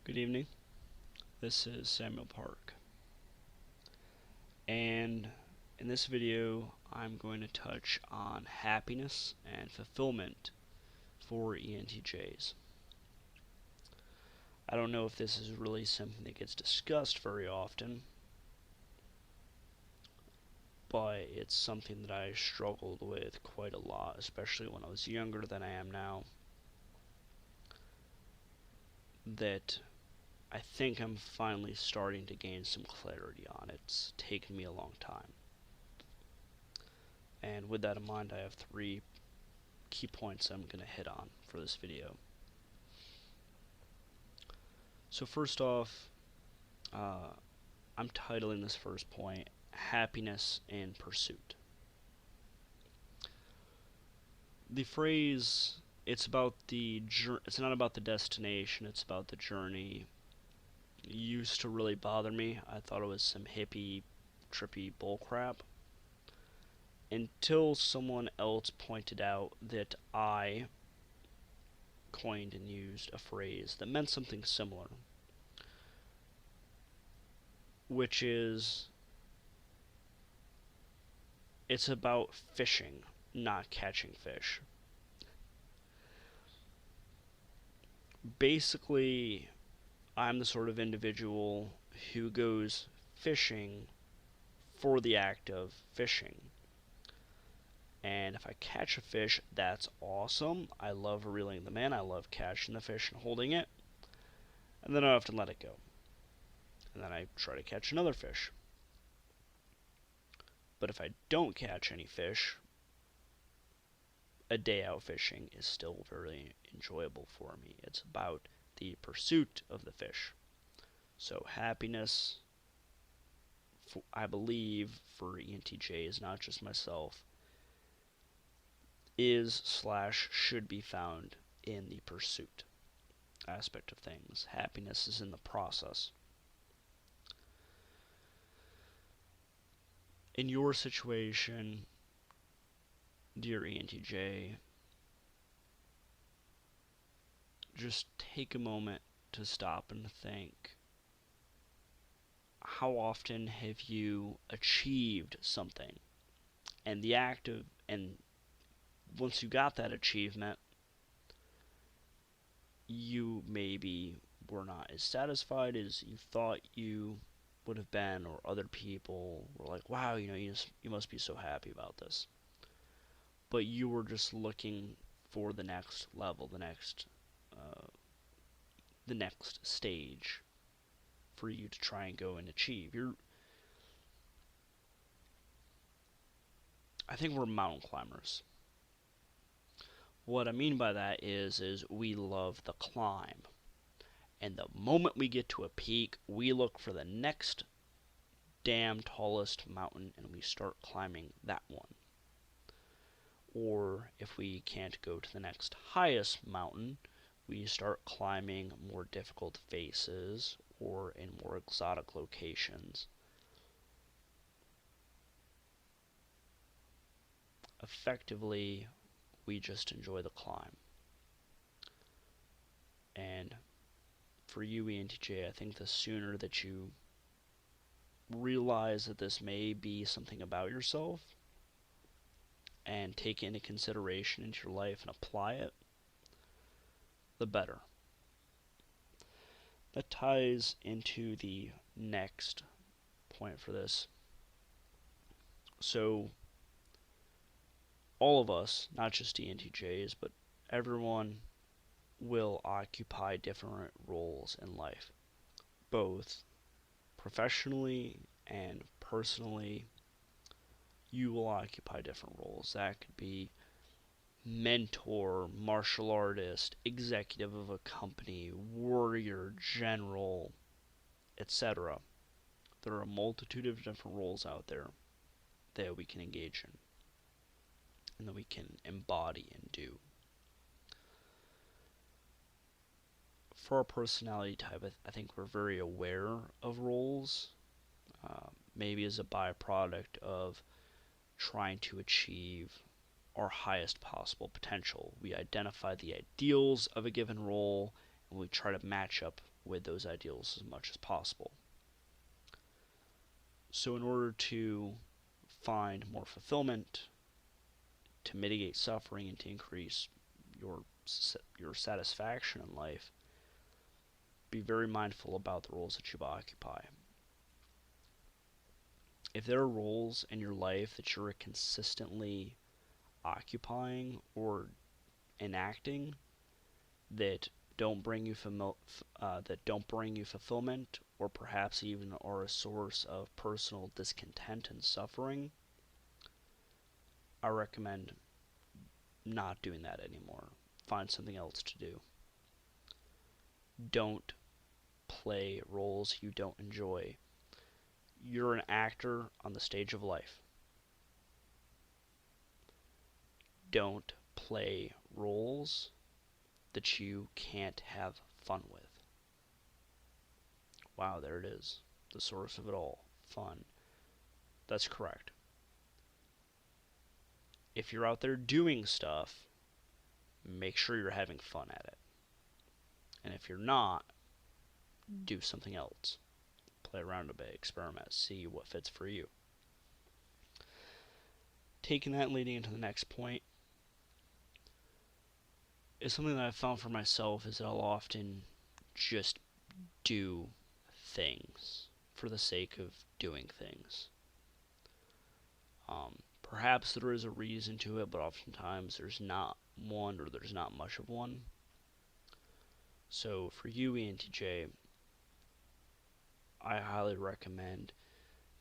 Good evening. This is Samuel Park, and in this video I'm going to touch on happiness and fulfillment for ENTJs. I don't know if this is really something that gets discussed very often, but it's something that I struggled with quite a lot, especially when I was younger than I am now, that I think I'm finally starting to gain some clarity on. It's taken me a long time. And with that in mind, I have three key points I'm going to hit on for this video. So first off, I'm titling this first point, Happiness in Pursuit. The phrase, it's not about the destination, it's about the journey, used to really bother me. I thought it was some hippie, trippy bullcrap, until someone else pointed out that I coined and used a phrase that meant something similar, which is, it's about fishing, not catching fish. Basically, I'm the sort of individual who goes fishing for the act of fishing. And if I catch a fish, that's awesome. I love reeling them in. I love catching the fish and holding it. And then I have to let it go. And then I try to catch another fish. But if I don't catch any fish, a day out fishing is still very enjoyable for me. It's about the pursuit of the fish. So happiness, I believe, for ENTJs, not just myself, is/should be found in the pursuit aspect of things. Happiness is in the process. In your situation, dear ENTJ, just take a moment to stop and think. How often have you achieved something? And once you got that achievement, you maybe were not as satisfied as you thought you would have been, or other people were like, wow, you must be so happy about this. But you were just looking for the next level, the next stage for you to try and go and achieve. I think we're mountain climbers. What I mean by that is we love the climb. And the moment we get to a peak, we look for the next damn tallest mountain and we start climbing that one. Or if we can't go to the next highest mountain, we start climbing more difficult faces or in more exotic locations. Effectively, we just enjoy the climb. And for you, ENTJ, I think the sooner that you realize that this may be something about yourself and take it into consideration into your life and apply it, the better. That ties into the next point for this. So, all of us, not just ENTJs, but everyone will occupy different roles in life, both professionally and personally. You will occupy different roles. That could be mentor, martial artist, executive of a company, warrior, general, etc. There are a multitude of different roles out there that we can engage in and that we can embody and do. For our personality type, I think we're very aware of roles, maybe as a byproduct of trying to achieve our highest possible potential. We identify the ideals of a given role and we try to match up with those ideals as much as possible. So, in order to find more fulfillment, to mitigate suffering, and to increase your your satisfaction in life, be very mindful about the roles that you occupy. If there are roles in your life that you're consistently occupying or enacting that don't bring you fulfillment, or perhaps even are a source of personal discontent and suffering, I recommend not doing that anymore. Find something else to do. Don't play roles you don't enjoy. You're an actor on the stage of life. Don't play roles that you can't have fun with. Wow, there it is. The source of it all. Fun. That's correct. If you're out there doing stuff, make sure you're having fun at it. And if you're not, do something else. Play around a bit, experiment, see what fits for you. Taking that and leading into the next point is something that I've found for myself is that I'll often just do things for the sake of doing things. Perhaps there is a reason to it, but oftentimes there's not one, or there's not much of one. So for you, ENTJ, I highly recommend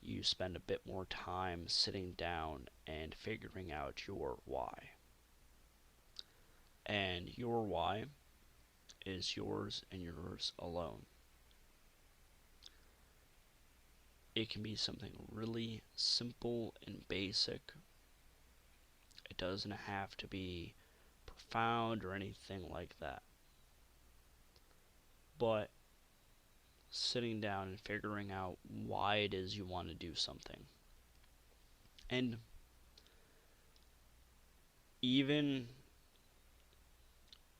you spend a bit more time sitting down and figuring out your why. And your why is yours and yours alone. It can be something really simple and basic. It doesn't have to be profound or anything like that. But sitting down and figuring out why it is you want to do something. And even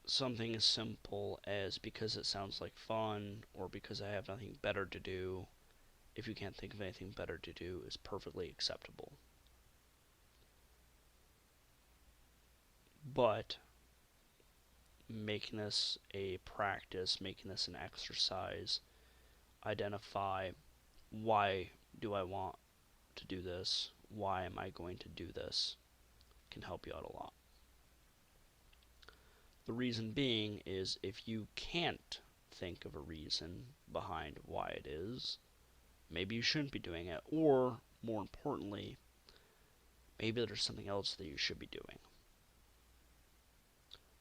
something as simple as because it sounds like fun, or because I have nothing better to do, if you can't think of anything better to do, is perfectly acceptable. But making this a practice, making this an exercise, identify, why do I want to do this? Why am I going to do this? Can help you out a lot. The reason being is, if you can't think of a reason behind why it is, maybe you shouldn't be doing it, or more importantly, maybe there's something else that you should be doing.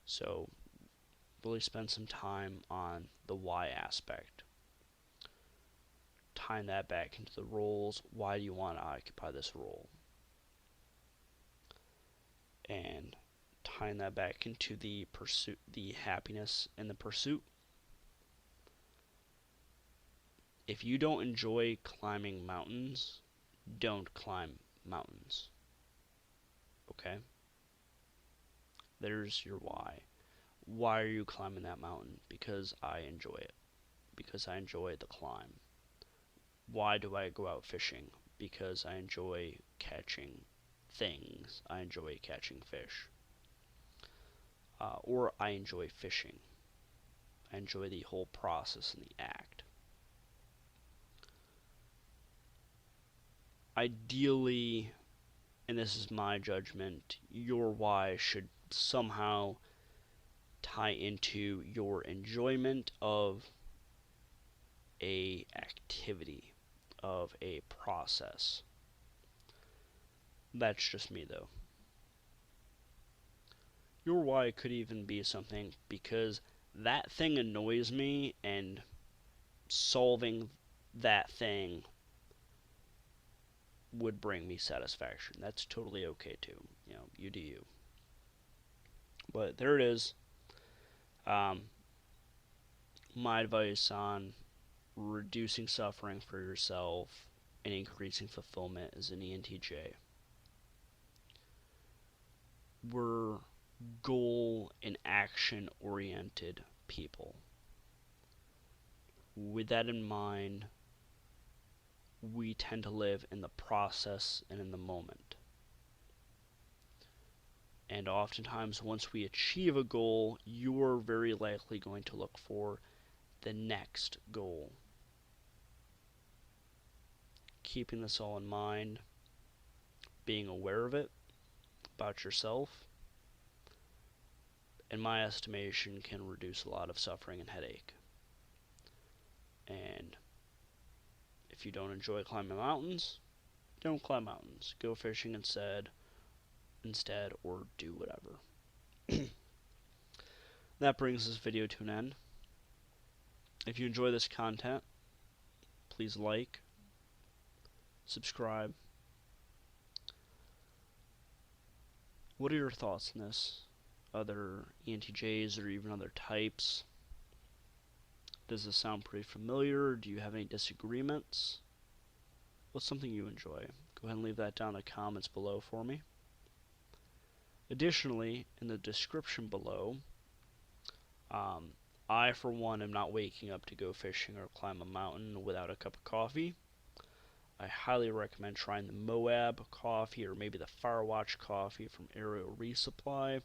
So really spend some time on the why aspect, tying that back into the roles. Why do you want to occupy this role? And tying that back into the pursuit, the happiness in the pursuit. If you don't enjoy climbing mountains, don't climb mountains. Okay? There's your why. Why are you climbing that mountain? Because I enjoy it. Because I enjoy the climb. Why do I go out fishing? Because I enjoy catching things. I enjoy catching fish. Or I enjoy fishing. I enjoy the whole process and the act. Ideally, and this is my judgment, your why should somehow tie into your enjoyment of a activity, of a process. That's just me, though. Your why could even be something because that thing annoys me, and solving that thing would bring me satisfaction. That's totally okay too. You do you. But there it is. My advice on reducing suffering for yourself and increasing fulfillment as an ENTJ. We're goal and action oriented people. with that in mind, we tend to live in the process and in the moment. And oftentimes, once we achieve a goal, you're very likely going to look for the next goal. Keeping this all in mind, being aware of it about yourself, in my estimation, can reduce a lot of suffering and headache. And if you don't enjoy climbing mountains, don't climb mountains. Go fishing instead, or do whatever. That brings this video to an end. If you enjoy this content, please like, subscribe. What are your thoughts on this? Other ENTJs or even other types? Does this sound pretty familiar? Do you have any disagreements? What's something you enjoy? Go ahead and leave that down in the comments below for me. Additionally, in the description below, I, for one, am not waking up to go fishing or climb a mountain without a cup of coffee. I highly recommend trying the Moab coffee or maybe the Firewatch coffee from Aerial Resupply.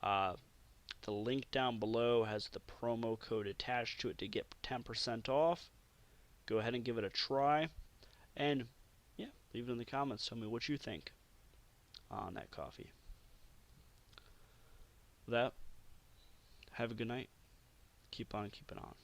The link down below has the promo code attached to it to get 10% off. Go ahead and give it a try. And, yeah, leave it in the comments. Tell me what you think on that coffee. With that, have a good night. Keep on keeping on.